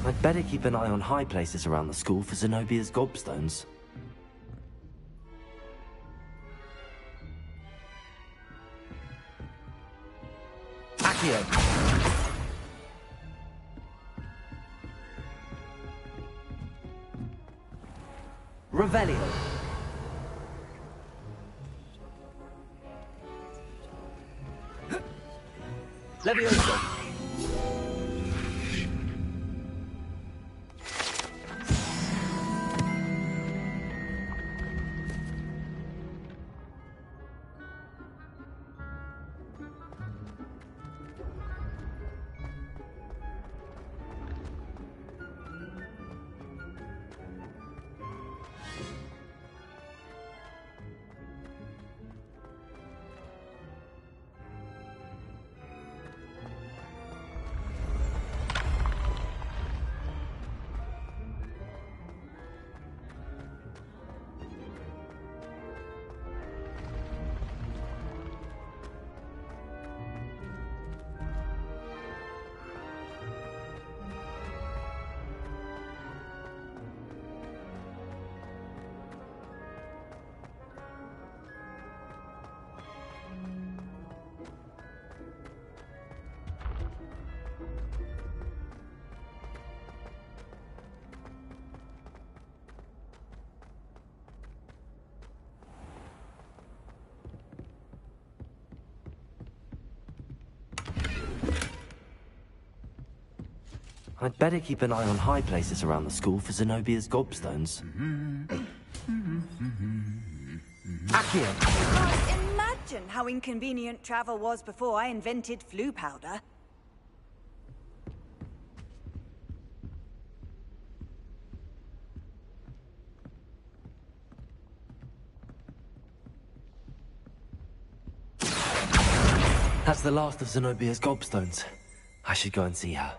I'd better keep an eye on high places around the school for Zenobia's gobstones. Accio! Revelio! Levioso! I'd better keep an eye on high places around the school for Zenobia's gobstones. Accio! Can't imagine how inconvenient travel was before I invented flu powder. That's the last of Zenobia's gobstones. I should go and see her.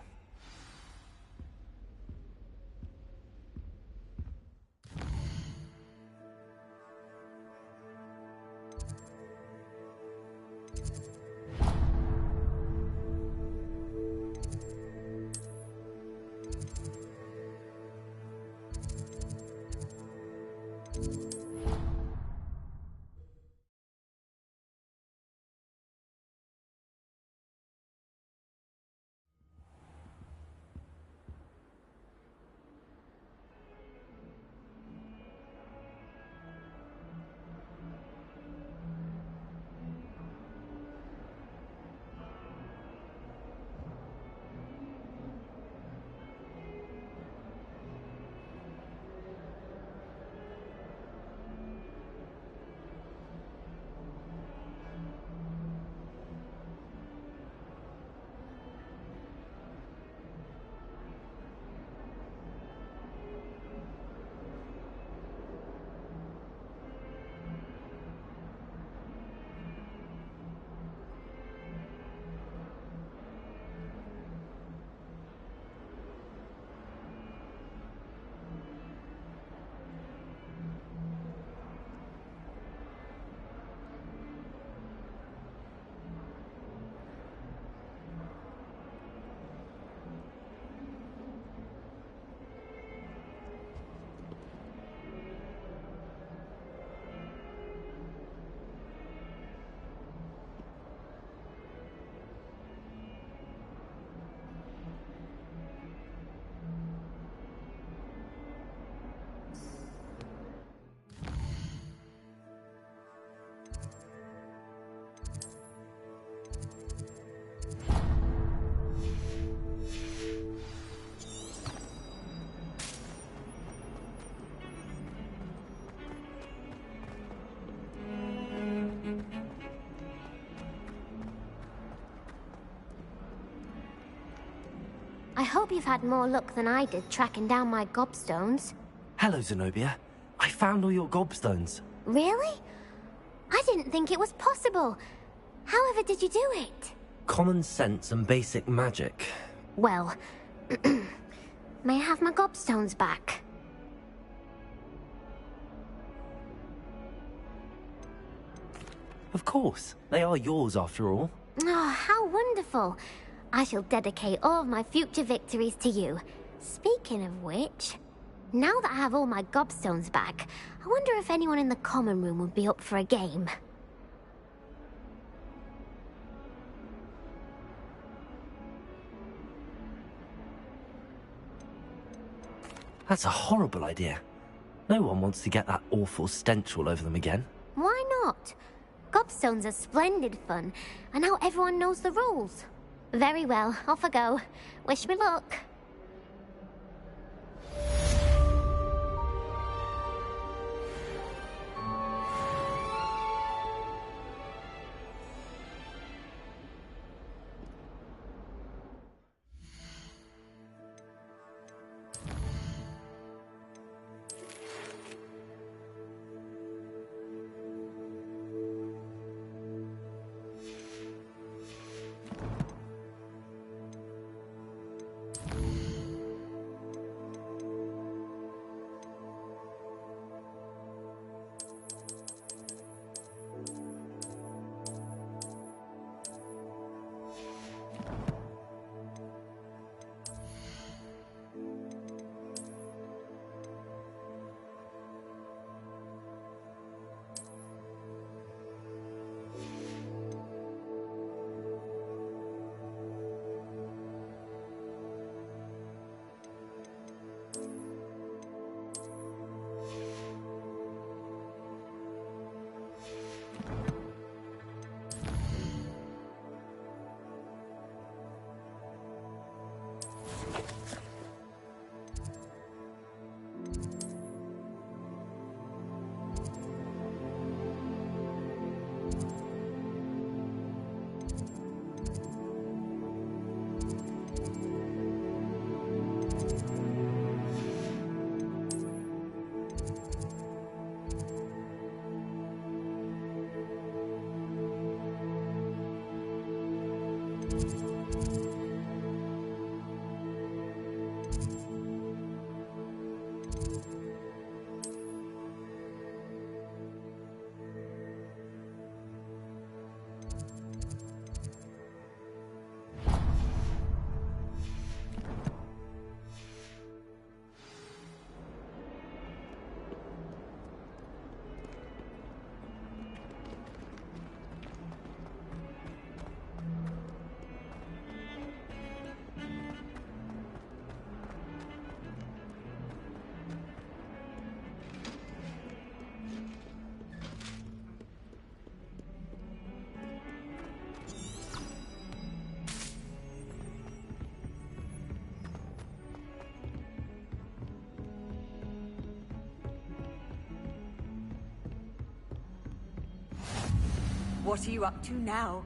I hope you've had more luck than I did tracking down my gobstones. Hello, Zenobia. I found all your gobstones. Really? I didn't think it was possible. However did you do it? Common sense and basic magic. Well, may I have my gobstones back? Of course. They are yours after all. Oh, how wonderful. I shall dedicate all of my future victories to you. Speaking of which, now that I have all my gobstones back, I wonder if anyone in the common room would be up for a game. That's a horrible idea. No one wants to get that awful stench all over them again. Why not? Gobstones are splendid fun, and now everyone knows the rules. Very well, off I go. Wish me luck. What are you up to now?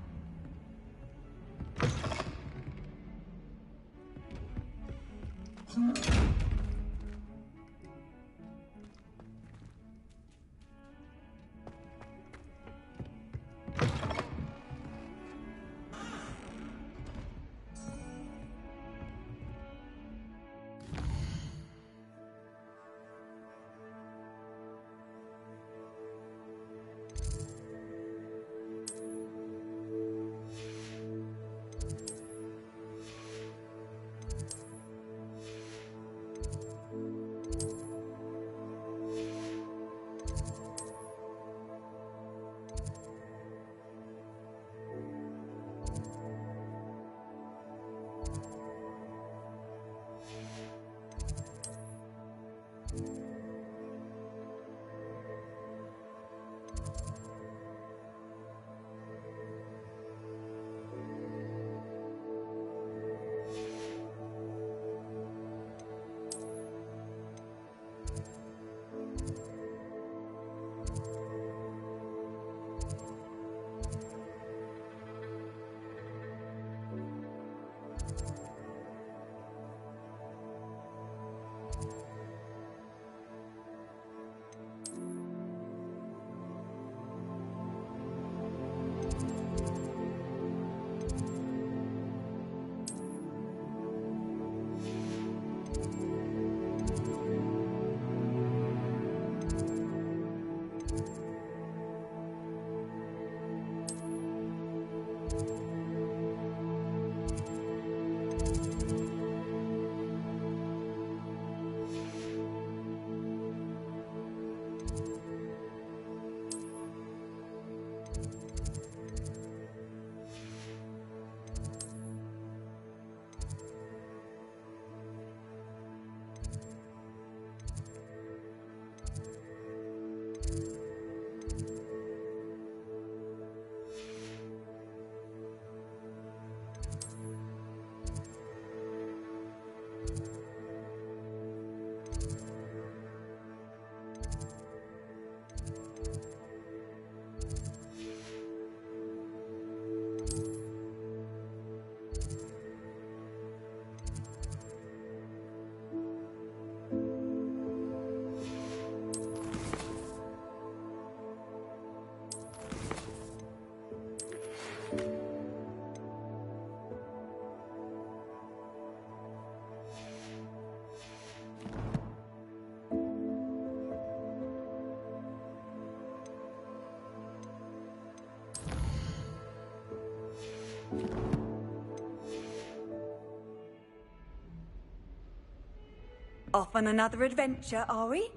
Off on another adventure, are we?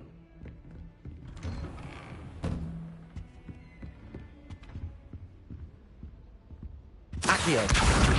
Accio.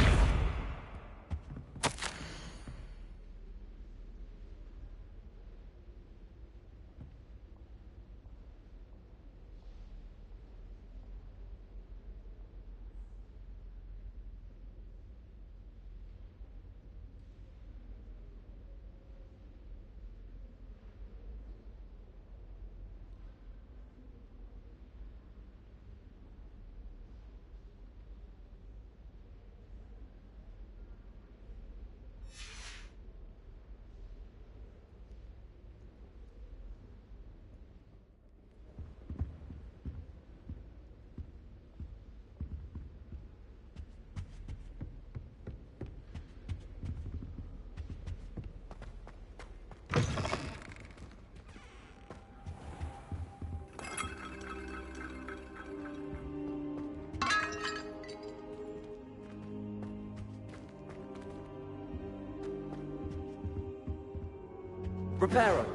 Reparo.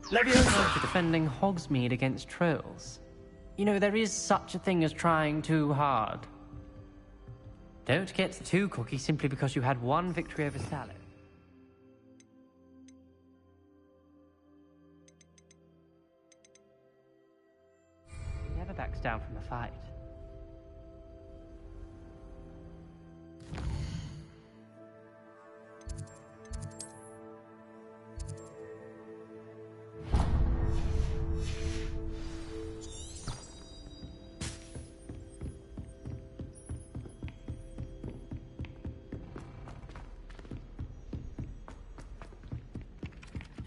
For defending Hogsmeade against trolls. You know, there is such a thing as trying too hard. Don't get too cocky simply because you had one victory over Salad. He never backs down from a fight.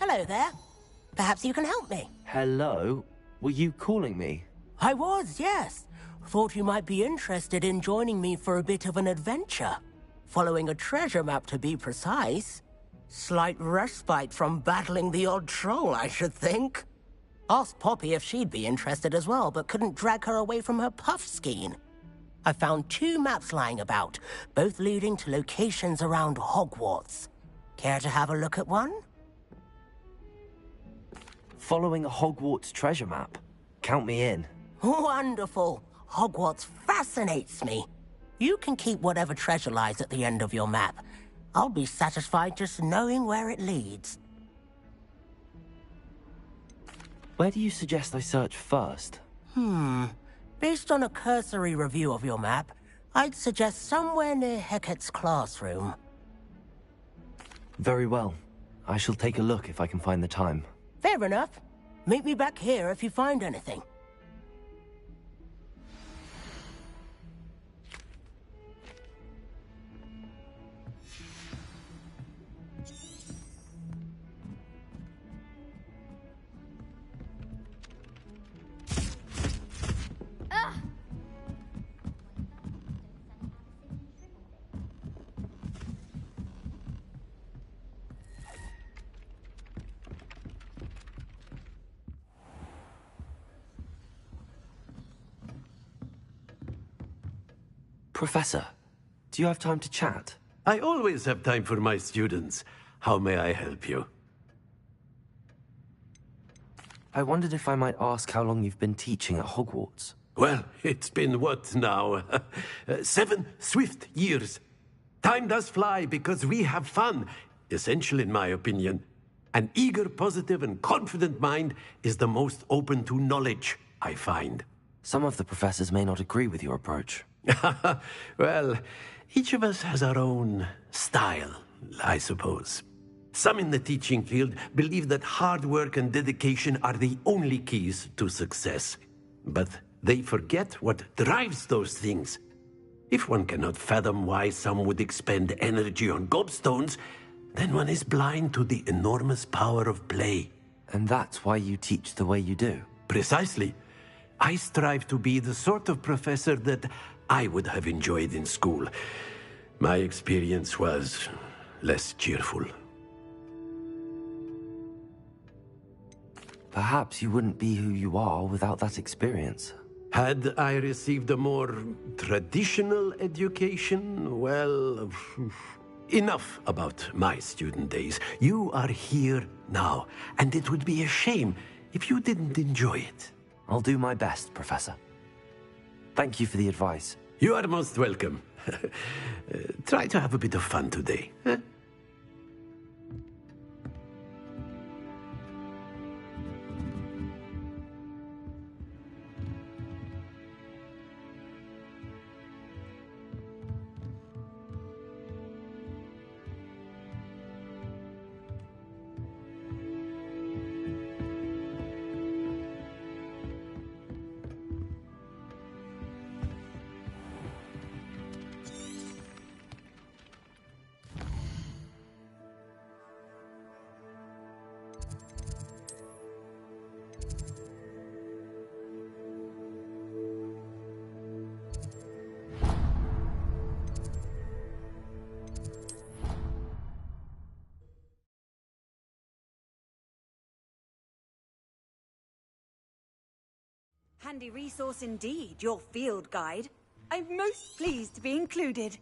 Hello there. Perhaps you can help me. Hello? Were you calling me? I was, yes. Thought you might be interested in joining me for a bit of an adventure. Following a treasure map, to be precise. Slight respite from battling the odd troll, I should think. Asked Poppy if she'd be interested as well, but couldn't drag her away from her puff skein. I found 2 maps lying about, both leading to locations around Hogwarts. Care to have a look at one? Following a Hogwarts treasure map? Count me in. Wonderful. Hogwarts fascinates me. You can keep whatever treasure lies at the end of your map. I'll be satisfied just knowing where it leads. Where do you suggest I search first? Based on a cursory review of your map, I'd suggest somewhere near Hecate's classroom. Very well. I shall take a look if I can find the time. Fair enough. Meet me back here if you find anything. Professor, do you have time to chat? I always have time for my students. How may I help you? I wondered if I might ask how long you've been teaching at Hogwarts. Well, it's been what now? 7 swift years. Time does fly because we have fun. Essential in my opinion. An eager, positive, and confident mind is the most open to knowledge, I find. Some of the professors may not agree with your approach. Well, each of us has our own style, I suppose. Some in the teaching field believe that hard work and dedication are the only keys to success. But they forget what drives those things. If one cannot fathom why some would expend energy on gobstones, then one is blind to the enormous power of play. And that's why you teach the way you do? Precisely. I strive to be the sort of professor that I would have enjoyed in school. My experience was less cheerful. Perhaps you wouldn't be who you are without that experience. Had I received a more traditional education, well, enough about my student days. You are here now, and it would be a shame if you didn't enjoy it. I'll do my best, Professor. Thank you for the advice. You are most welcome. Try to have a bit of fun today. Huh? Handy resource indeed, your field guide. I'm most pleased to be included.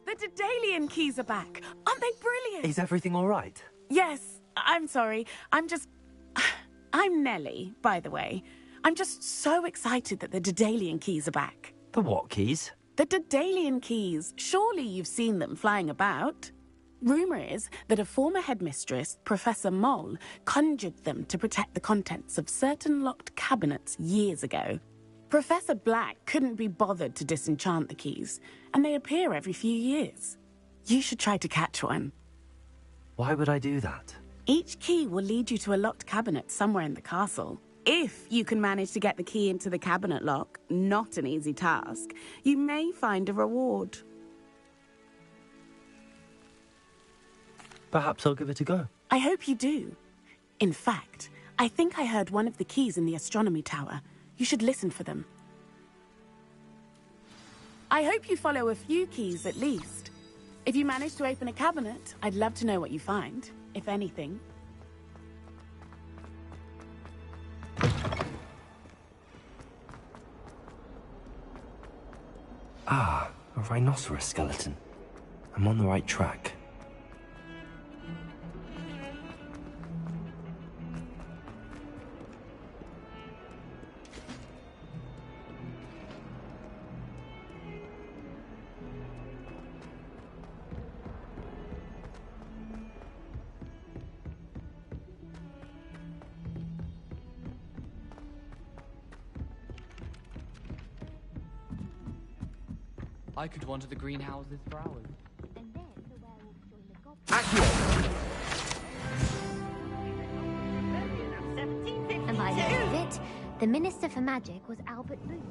The Daedalian keys are back. Aren't they brilliant? Is everything all right? Yes, I'm sorry. I'm Nellie, by the way. I'm just so excited that the Daedalian keys are back. The what keys? The Daedalian keys. Surely you've seen them flying about. Rumour is that a former headmistress, Professor Mole, conjured them to protect the contents of certain locked cabinets years ago. Professor Black couldn't be bothered to disenchant the keys, and they appear every few years. You should try to catch one. Why would I do that? Each key will lead you to a locked cabinet somewhere in the castle. If you can manage to get the key into the cabinet lock, not an easy task, you may find a reward. Perhaps I'll give it a go. I hope you do. In fact, I think I heard one of the keys in the astronomy tower. You should listen for them. I hope you follow a few keys at least. If you manage to open a cabinet, I'd love to know what you find, if anything. Ah, a rhinoceros skeleton. I'm on the right track. I could wander the greenhouses for hours. And then the werewolf joined the goblin. Accio! And by the end of it, the Minister for Magic was Albert Booth.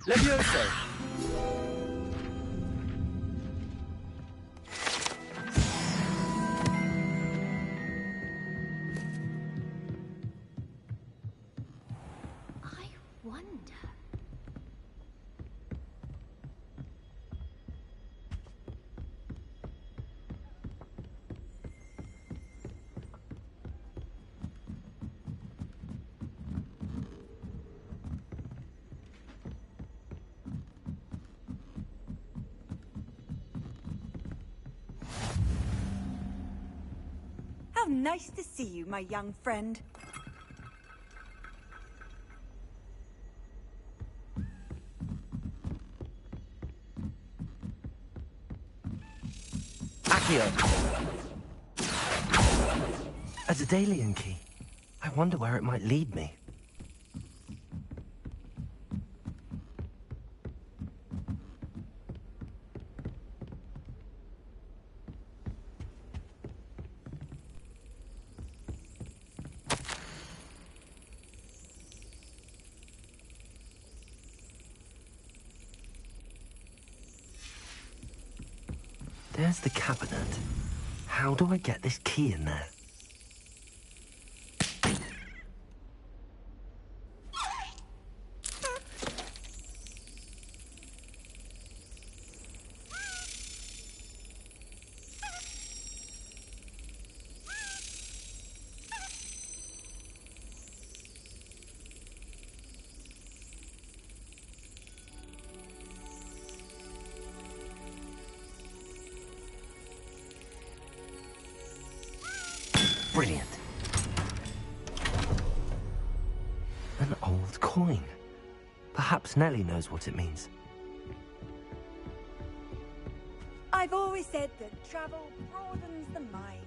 Levioso! I wonder. How nice to see you, my young friend. Accio! A Daedalian key. I wonder where it might lead me. There's the cabinet. How do I get this key in there? Brilliant. An old coin. Perhaps Nellie knows what it means. I've always said that travel broadens the mind.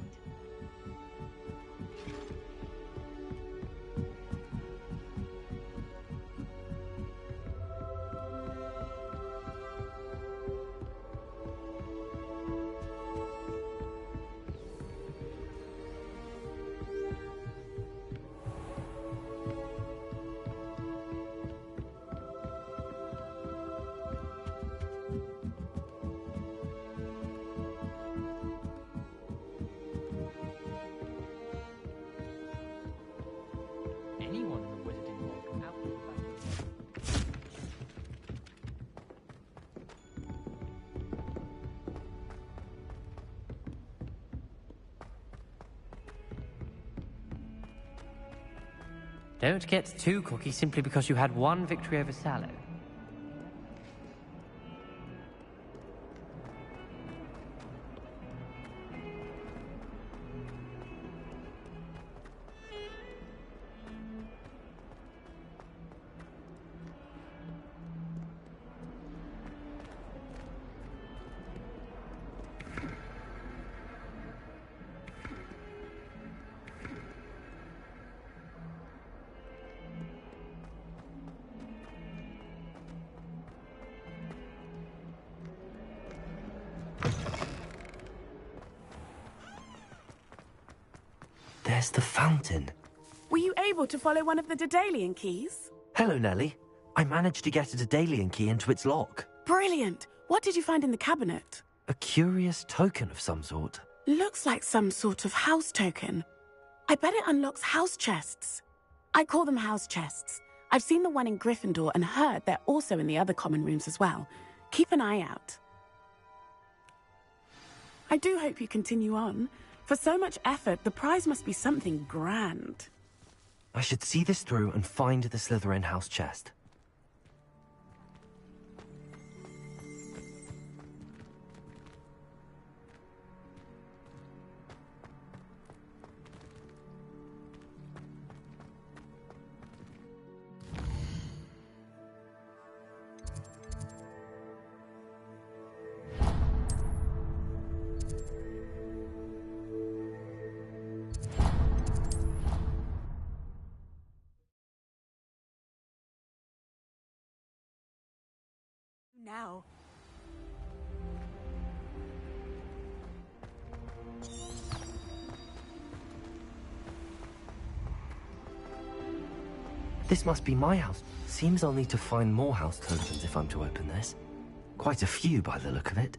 Anyone in the wizarding world can out the back. Don't get too cocky simply because you had one victory over Sallow. There's the fountain. Were you able to follow one of the Daedalian keys? Hello, Nellie. I managed to get a Daedalian key into its lock. Brilliant! What did you find in the cabinet? A curious token of some sort. Looks like some sort of house token. I bet it unlocks house chests. I call them house chests. I've seen the one in Gryffindor and heard they're also in the other common rooms as well. Keep an eye out. I do hope you continue on. For so much effort, the prize must be something grand. I should see this through and find the Slytherin house chest. Now. This must be my house. Seems I'll need to find more house tokens if I'm to open this. Quite a few by the look of it.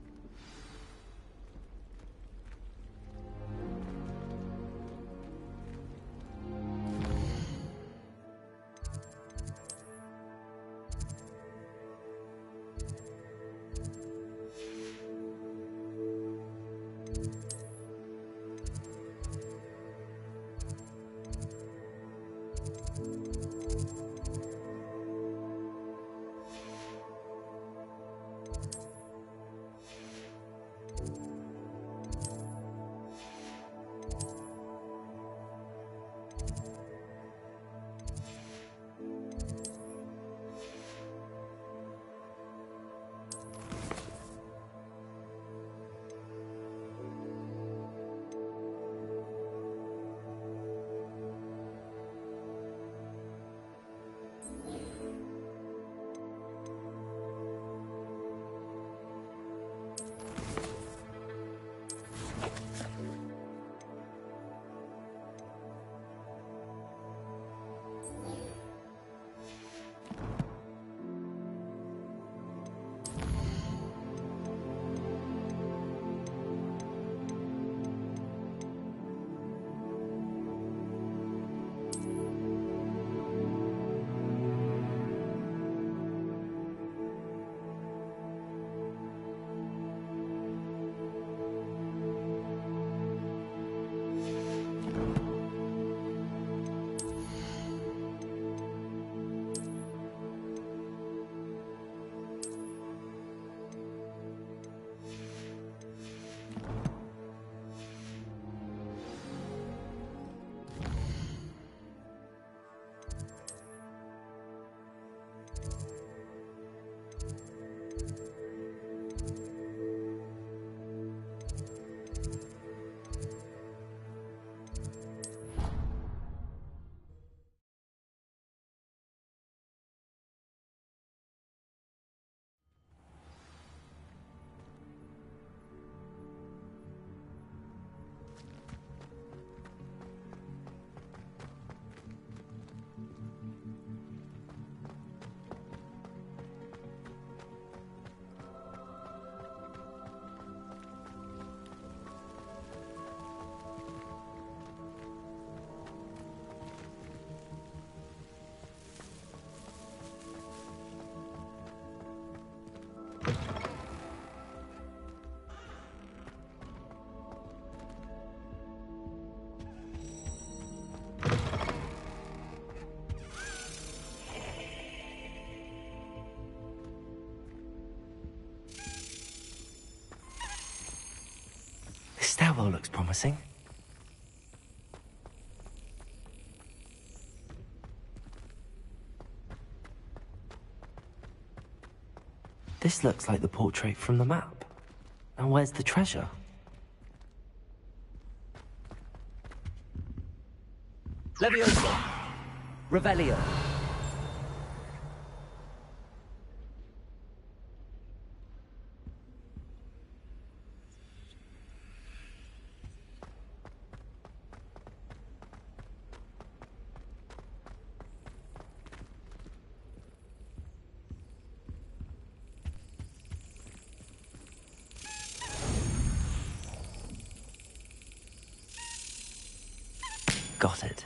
looks promising. This looks like the portrait from the map. And where's the treasure? Leviosa! Revelio! Got it.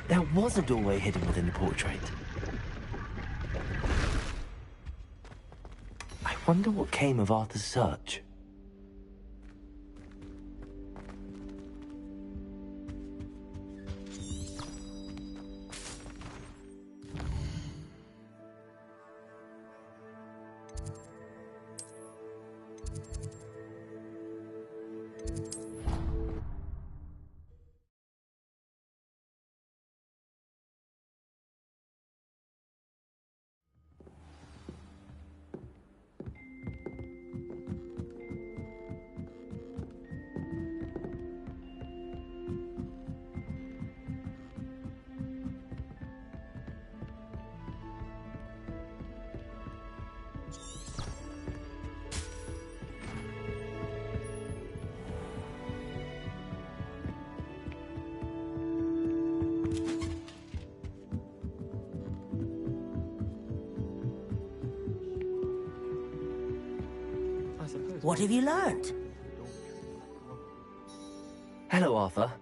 There was a doorway hidden within the portrait. I wonder what came of Arthur's search. What have you learned? Hello, Arthur.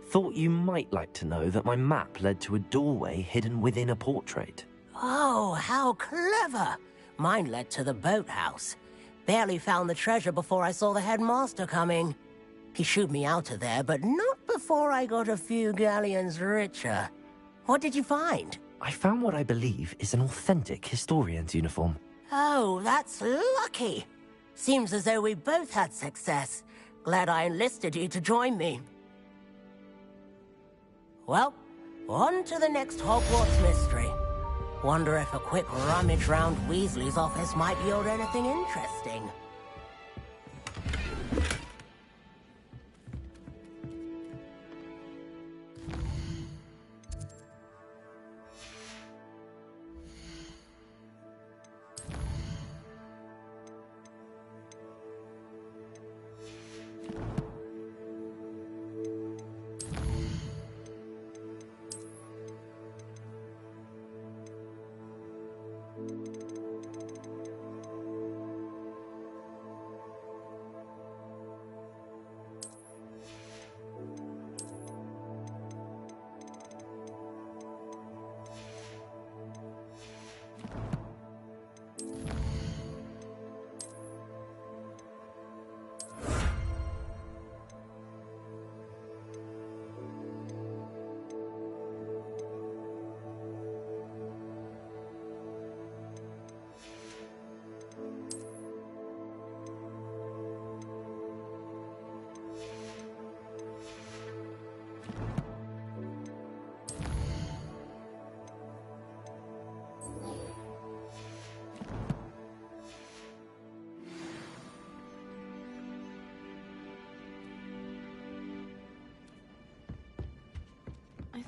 Thought you might like to know that my map led to a doorway hidden within a portrait. Oh, how clever! Mine led to the boathouse. Barely found the treasure before I saw the headmaster coming. He shooed me out of there, but not before I got a few galleons richer. What did you find? I found what I believe is an authentic historian's uniform. Oh, that's lucky. Seems as though we both had success. Glad I enlisted you to join me. Well, on to the next Hogwarts mystery. Wonder if a quick rummage round Weasley's office might yield anything interesting.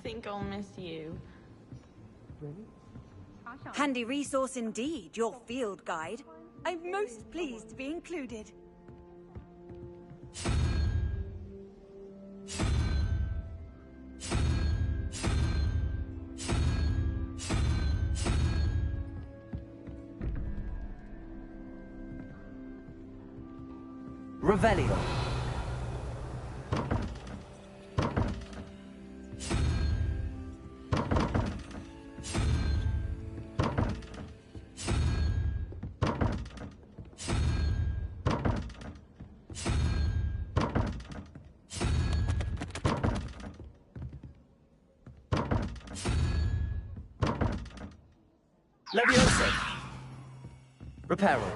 think I'll miss you. Handy resource indeed, your field guide. I'm most pleased to be included. Revelio. Leviosa. Reparo.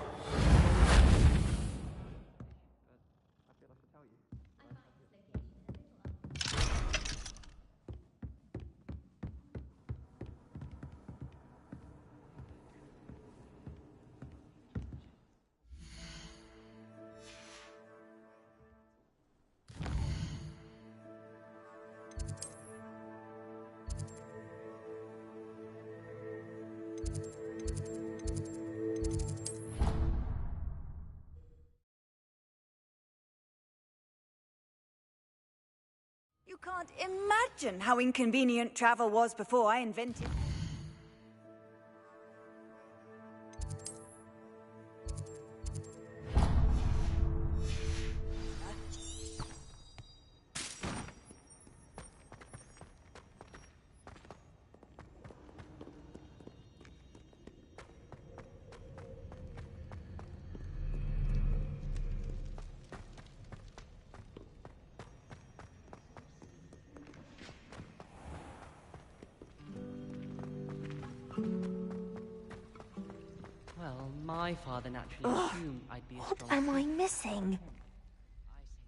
You can't imagine how inconvenient travel was before I invented. Well, my father naturally assumed I'd be a What strong... am I missing?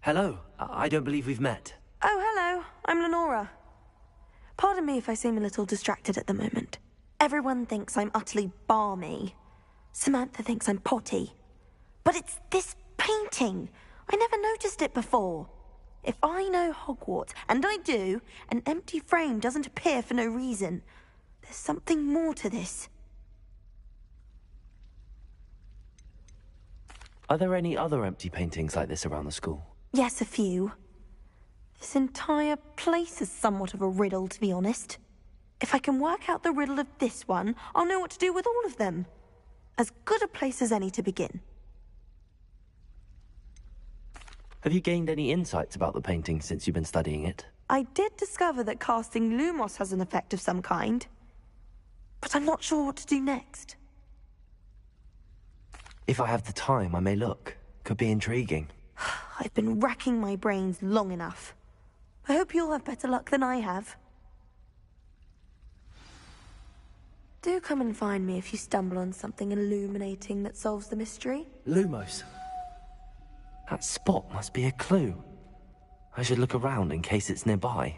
Hello. I don't believe we've met. Oh, hello. I'm Lenora. Pardon me if I seem a little distracted at the moment. Everyone thinks I'm utterly balmy. Samantha thinks I'm potty. But it's this painting. I never noticed it before. If I know Hogwarts, and I do, an empty frame doesn't appear for no reason. There's something more to this. Are there any other empty paintings like this around the school? Yes, a few. This entire place is somewhat of a riddle, to be honest. If I can work out the riddle of this one, I'll know what to do with all of them. As good a place as any to begin. Have you gained any insights about the painting since you've been studying it? I did discover that casting Lumos has an effect of some kind. But I'm not sure what to do next. If I have the time, I may look. Could be intriguing. I've been racking my brains long enough. I hope you'll have better luck than I have. Do come and find me if you stumble on something illuminating that solves the mystery. Lumos. That spot must be a clue. I should look around in case it's nearby.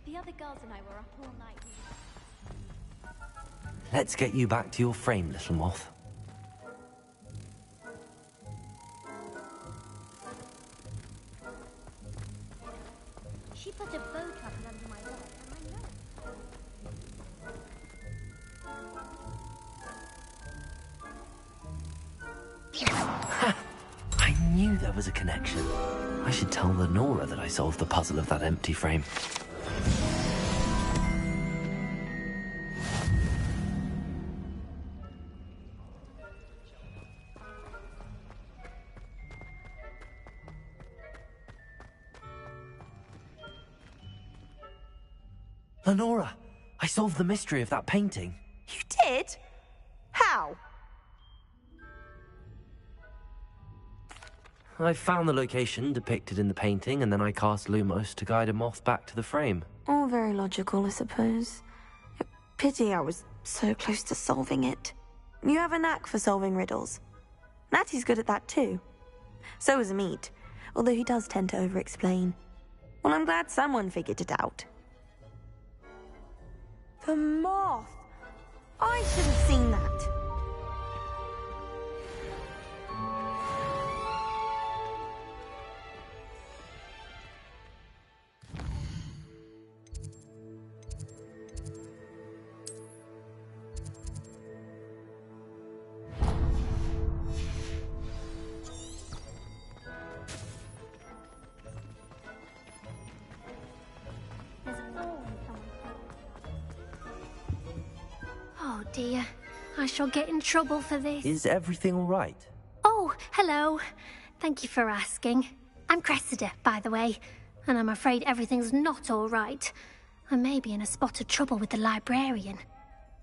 The other girls and I were up all night. Let's get you back to your frame, little moth. She put a bow trapping under my leg, and I know. I knew there was a connection. I should tell Lenora that I solved the puzzle of that empty frame. Lenora, I solved the mystery of that painting. You did? How? I found the location depicted in the painting, and then I cast Lumos to guide a moth back to the frame. All very logical, I suppose. Pity I was so close to solving it. You have a knack for solving riddles. Natty's good at that too. So is Amit, although he does tend to over-explain. Well, I'm glad someone figured it out. The moth! I should have seen that. Oh dear, I shall get in trouble for this. Is everything all right? Oh, hello. Thank you for asking. I'm Cressida, by the way, and I'm afraid everything's not all right. I may be in a spot of trouble with the librarian.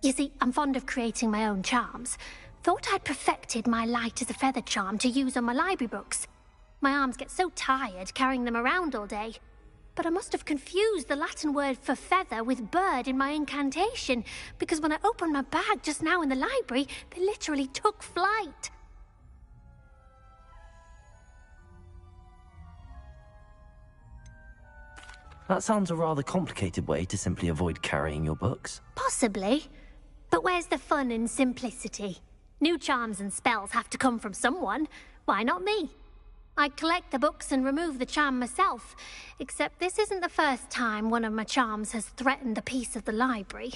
You see, I'm fond of creating my own charms. Thought I'd perfected my light as a feather charm to use on my library books. My arms get so tired carrying them around all day. But I must have confused the Latin word for feather with bird in my incantation, because when I opened my bag just now in the library, they literally took flight. That sounds a rather complicated way to simply avoid carrying your books. Possibly. But where's the fun in simplicity? New charms and spells have to come from someone. Why not me? I collect the books and remove the charm myself, except this isn't the first time one of my charms has threatened the peace of the library.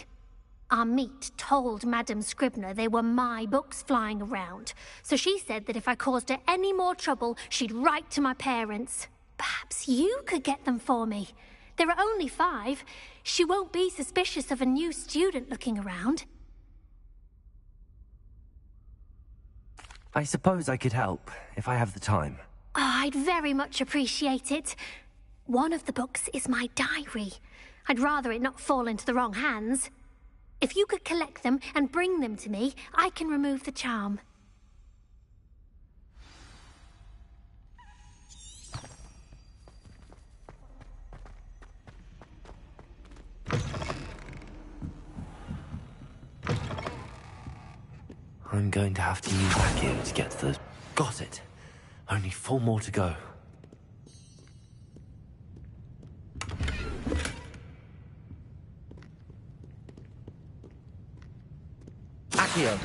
Amit told Madame Scribner they were my books flying around, so she said that if I caused her any more trouble, she'd write to my parents. Perhaps you could get them for me. There are only 5. She won't be suspicious of a new student looking around. I suppose I could help, if I have the time. Oh, I'd very much appreciate it. One of the books is my diary. I'd rather it not fall into the wrong hands. If you could collect them and bring them to me, I can remove the charm. I'm going to have to use Accio to get to the... Got it. Only 4 more to go. Accio!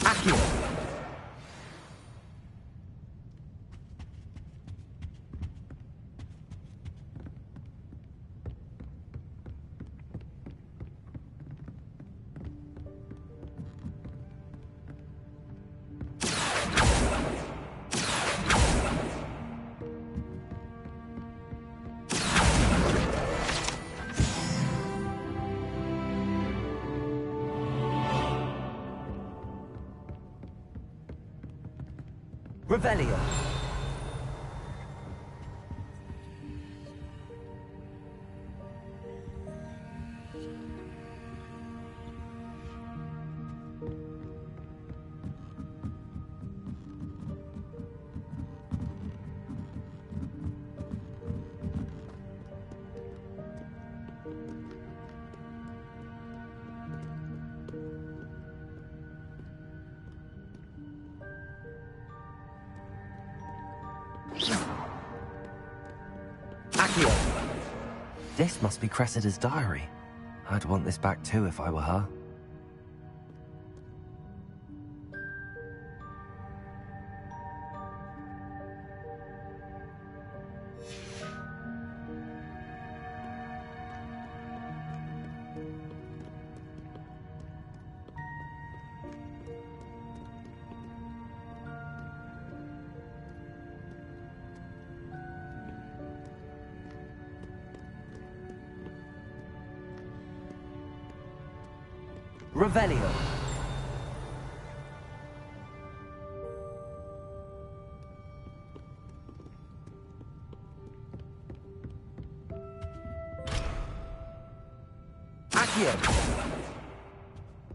Accio! Revelio. Accio! This must be Cressida's diary. I'd want this back too if I were her. Revelio. Accio.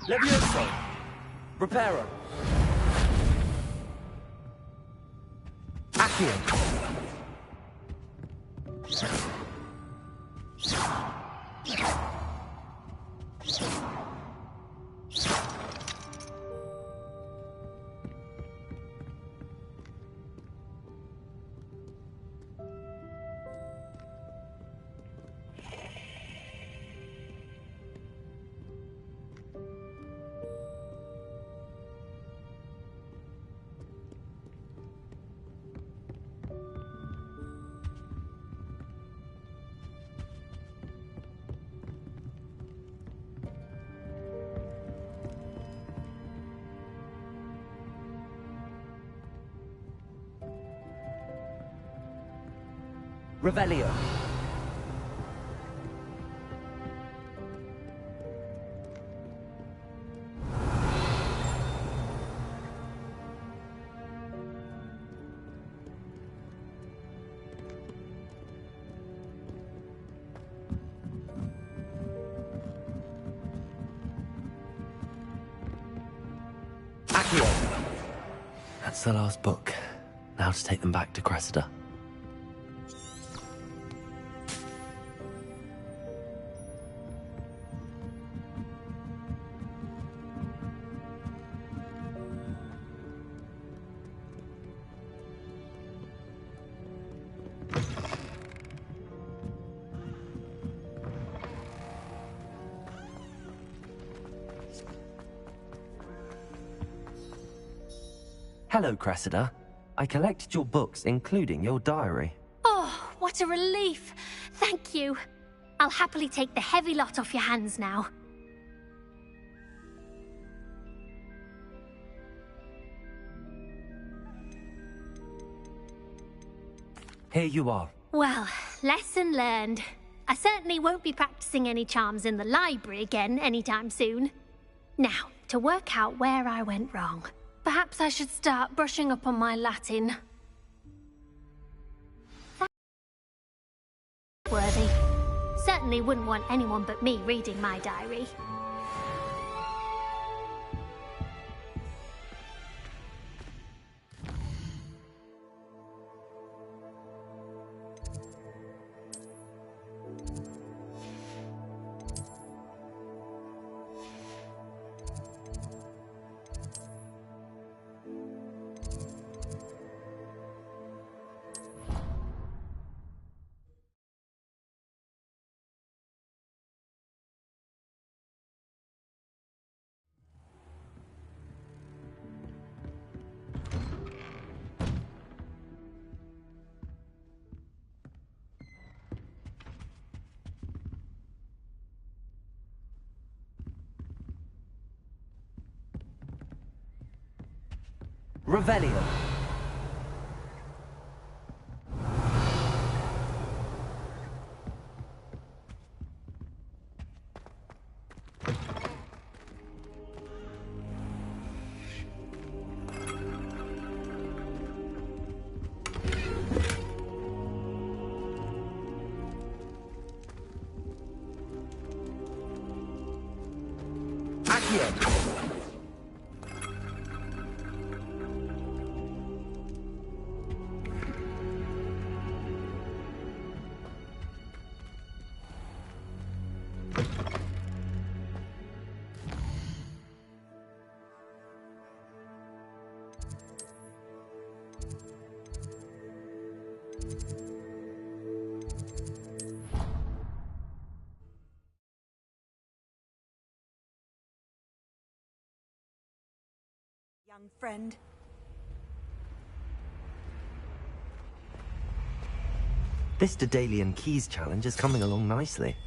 Levioso. Reparo. Accio. Revelio. Accio. That's the last book. Now to take them back to Cressida. Hello, Cressida. I collected your books, including your diary. Oh, what a relief. Thank you. I'll happily take the heavy lot off your hands now. Here you are. Well, lesson learned. I certainly won't be practicing any charms in the library again anytime soon. Now, to work out where I went wrong. Perhaps I should start brushing up on my Latin. That's worthy. Certainly wouldn't want anyone but me reading my diary. Revelio. Accio. young friend. This Daedalian Keys challenge is coming along nicely.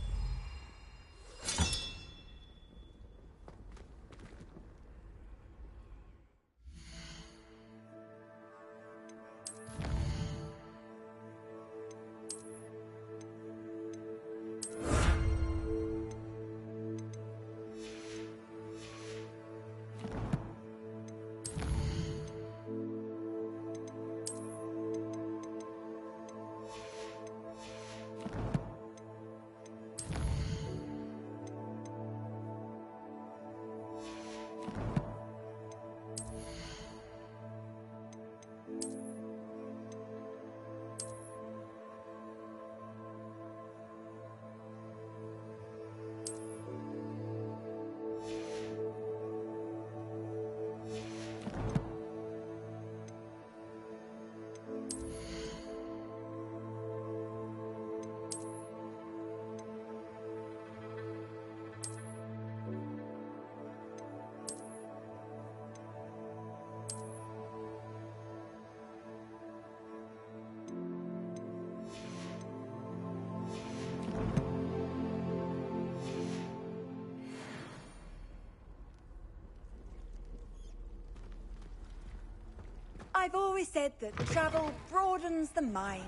I've always said that travel broadens the mind.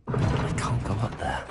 I can't go up there.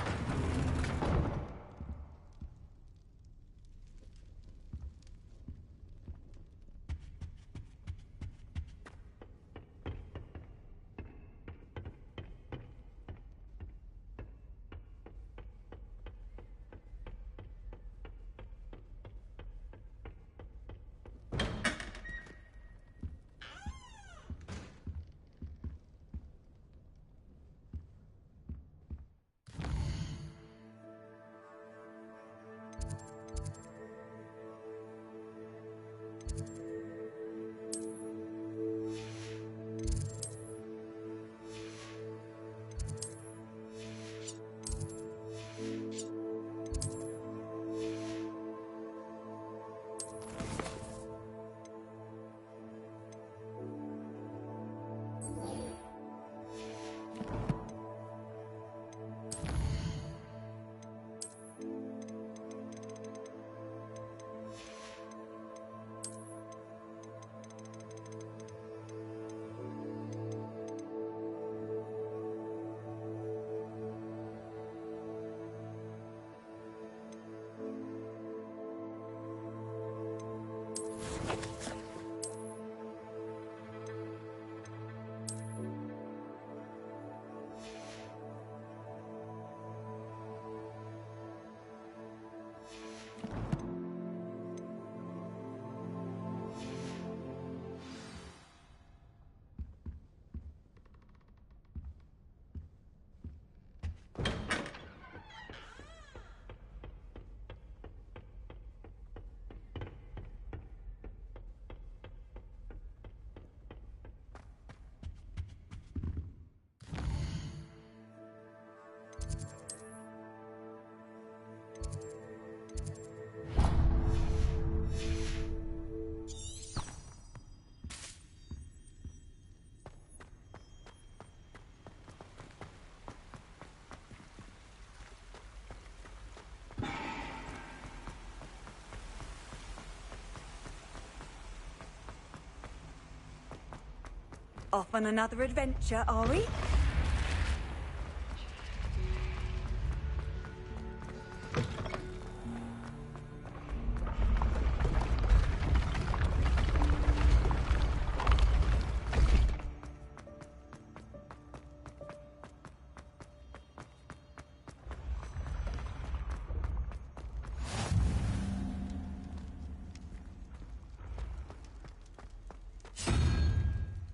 Off on another adventure, are we?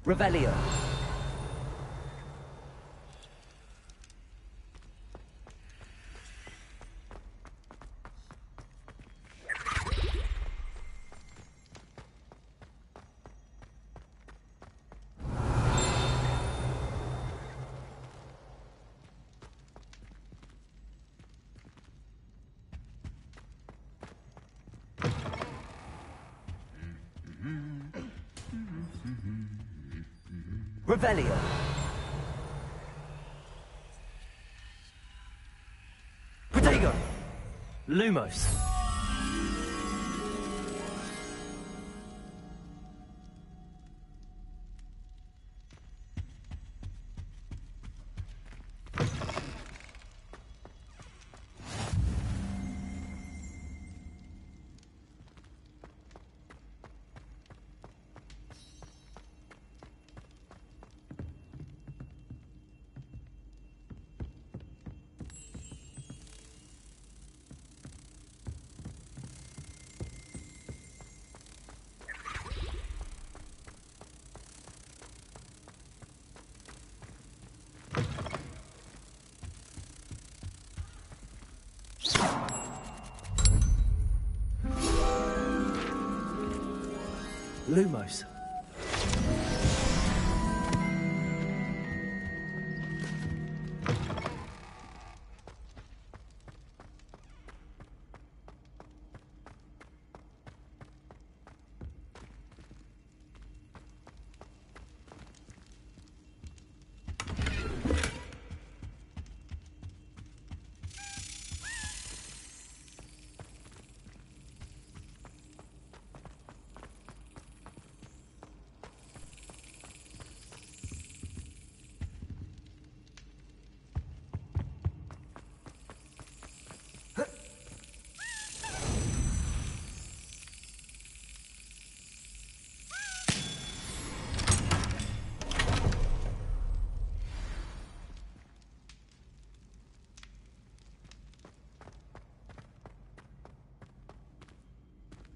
Revelio. Revelio. Protego! Lumos. Lumos.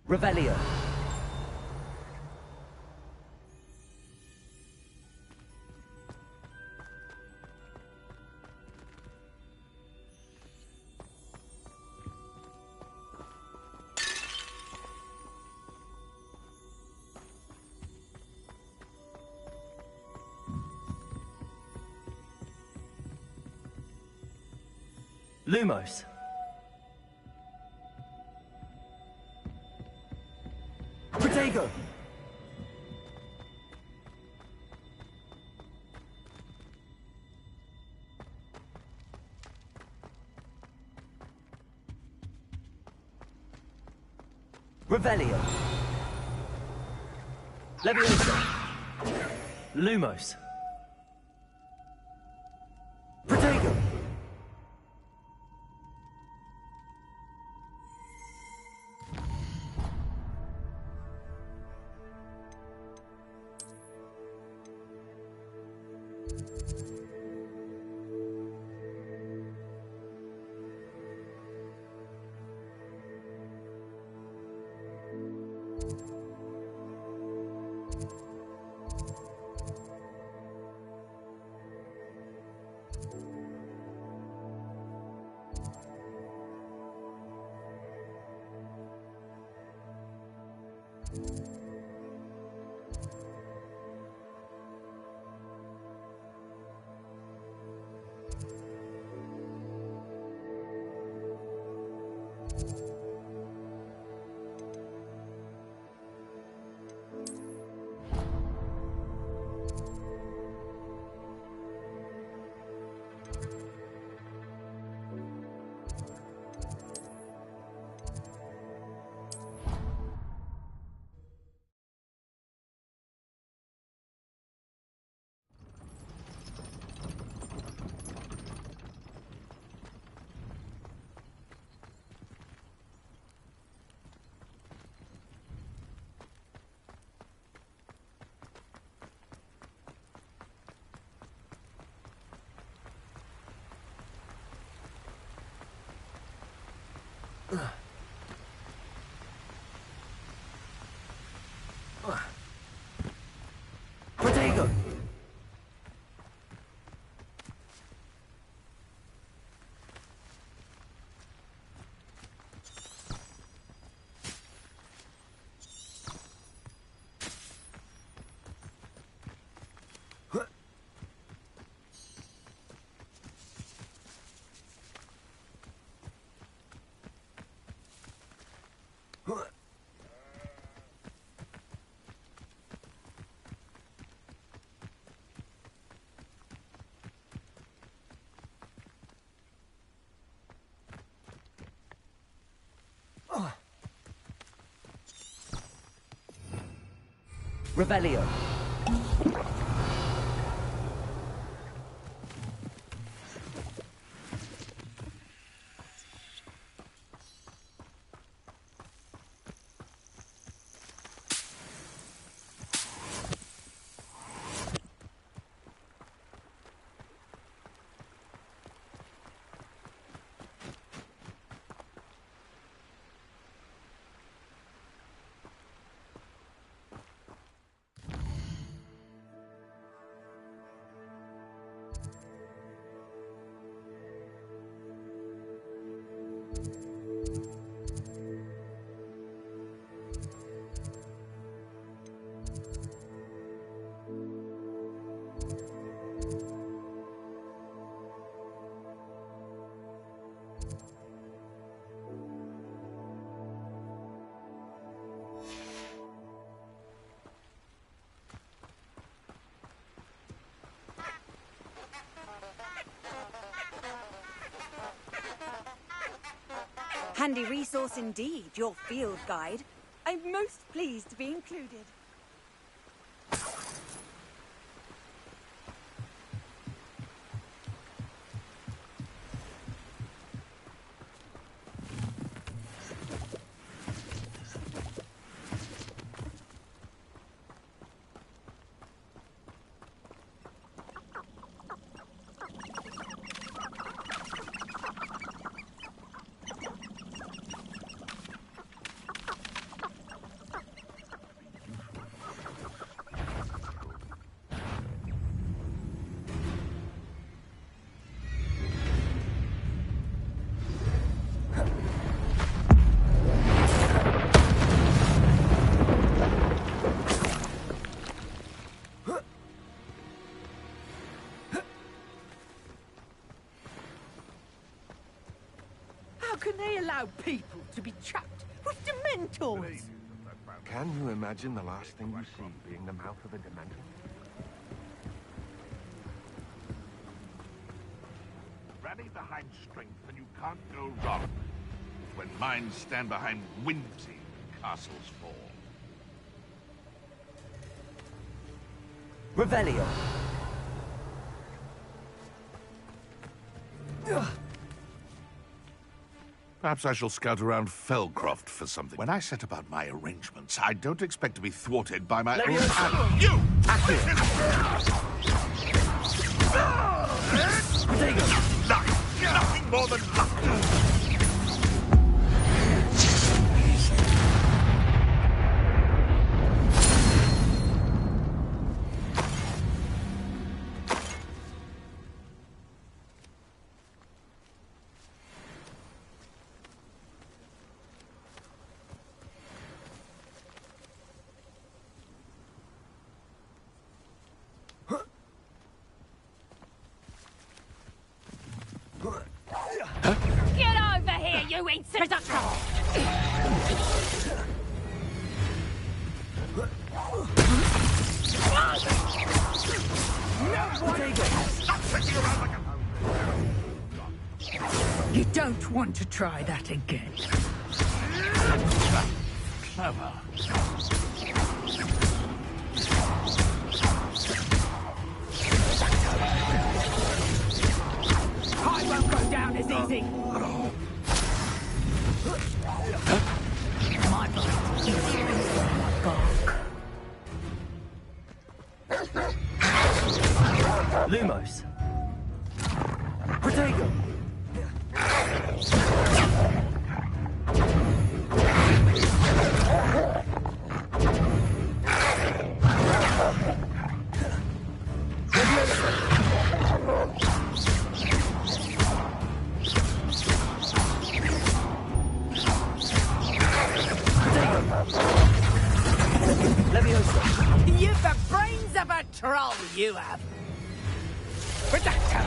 Revelio. Lumos. Protego! Revelio. Leviosa. Lumos. Protego! Protego! Revelio. Handy resource indeed, your field guide. I'm most pleased to be included. How can they allow people to be trapped with Dementors? Can you imagine the last thing you see being the mouth of a Dementor? Rally behind strength and you can't go wrong. When minds stand behind whimsy, castles fall. Revelio. Perhaps I shall scout around Felcroft for something. When I set about my arrangements, I don't expect to be thwarted by my own... You! Luck! Nothing more than luck! Get over here, you insurrection! You don't want to try that again. Clever. I won't go down as easy. My blood is dark. Lumos. Protego. You've the brains of a troll, you have. Reducto!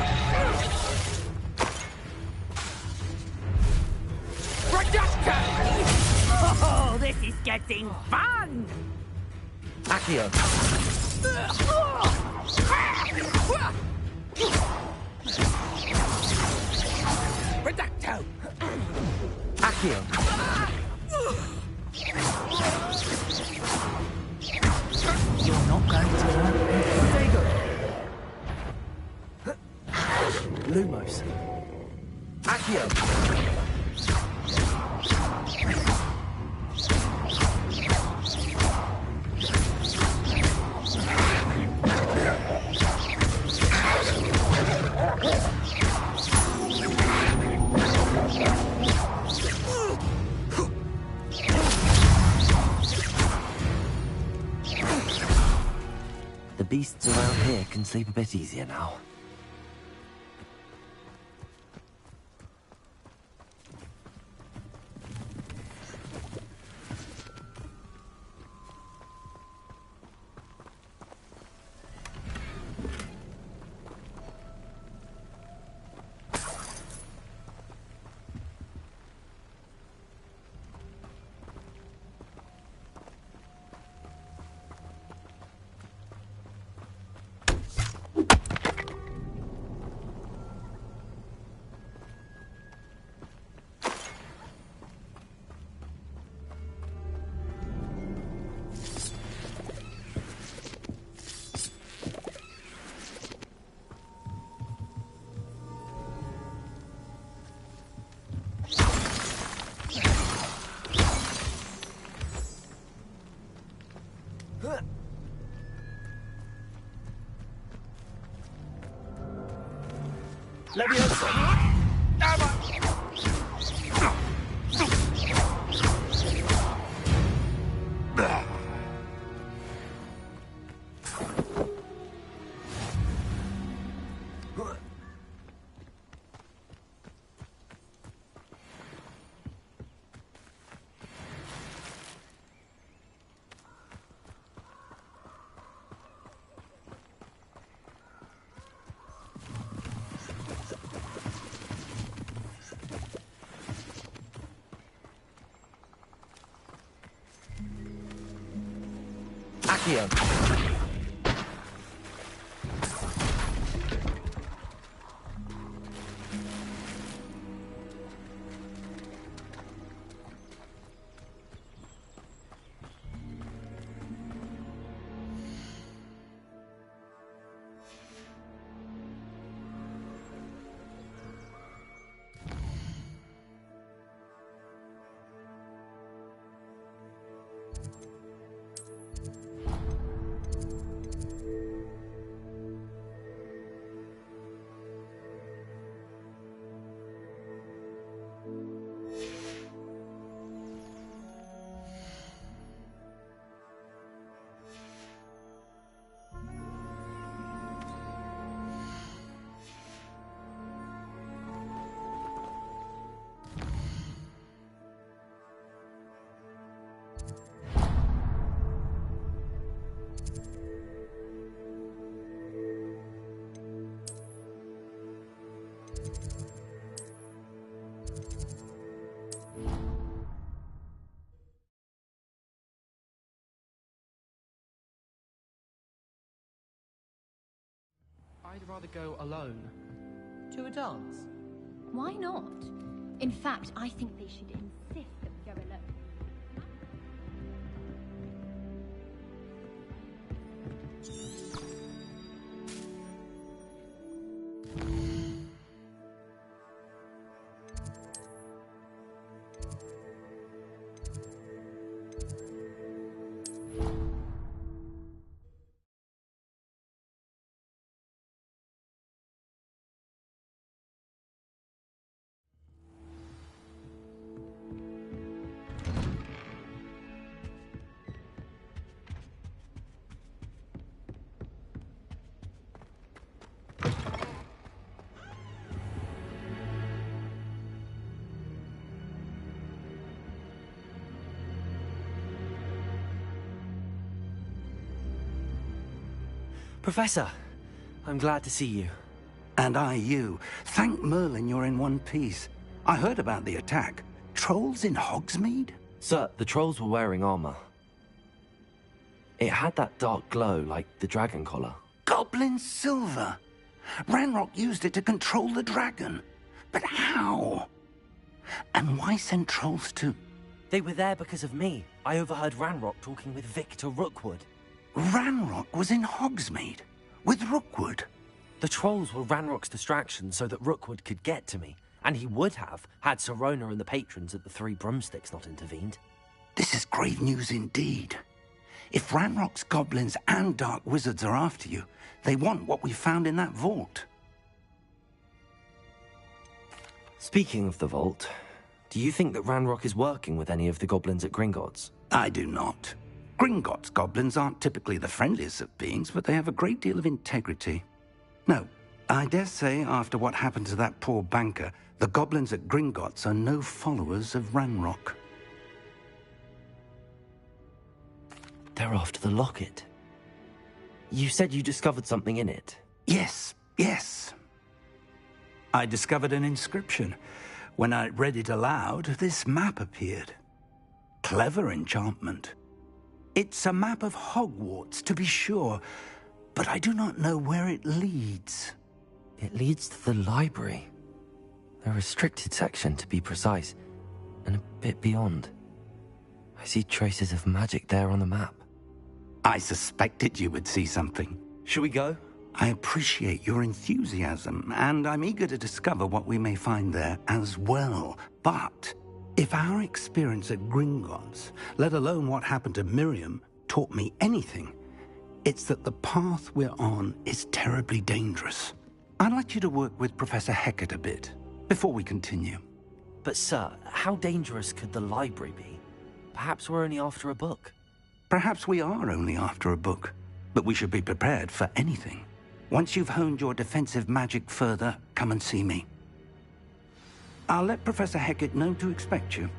Reducto! Oh, this is getting fun! Accio. Reducto! Accio. The beasts around here can sleep a bit easier now. Accio. I'd rather go alone. To a dance? Why not? In fact, I think they should insist that we go alone. Professor, I'm glad to see you. And I you. Thank Merlin you're in one piece. I heard about the attack. Trolls in Hogsmeade? Sir, the trolls were wearing armor. It had that dark glow like the dragon collar. Goblin silver! Ranrock used it to control the dragon. But how? And why send trolls to... They were there because of me. I overheard Ranrock talking with Victor Rookwood. Ranrock was in Hogsmeade? With Rookwood? The trolls were Ranrock's distraction so that Rookwood could get to me. And he would have, had Sirona and the patrons at the Three Broomsticks not intervened. This is grave news indeed. If Ranrock's goblins and dark wizards are after you, they want what we found in that vault. Speaking of the vault, do you think that Ranrock is working with any of the goblins at Gringotts? I do not. Gringotts goblins aren't typically the friendliest of beings, but they have a great deal of integrity. No, I dare say after what happened to that poor banker, the goblins at Gringotts are no followers of Ranrock. They're after the locket. You said you discovered something in it. Yes, yes. I discovered an inscription. When I read it aloud, this map appeared. Clever enchantment. It's a map of Hogwarts, to be sure, but I do not know where it leads. It leads to the library. A restricted section, to be precise, and a bit beyond. I see traces of magic there on the map. I suspected you would see something. Shall we go? I appreciate your enthusiasm, and I'm eager to discover what we may find there as well. But if our experience at Gringotts, let alone what happened to Miriam, taught me anything, it's that the path we're on is terribly dangerous. I'd like you to work with Professor Hecat a bit before we continue. But sir, how dangerous could the library be? Perhaps we're only after a book. Perhaps we are only after a book, but we should be prepared for anything. Once you've honed your defensive magic further, come and see me. I'll let Professor Hecat know to expect you.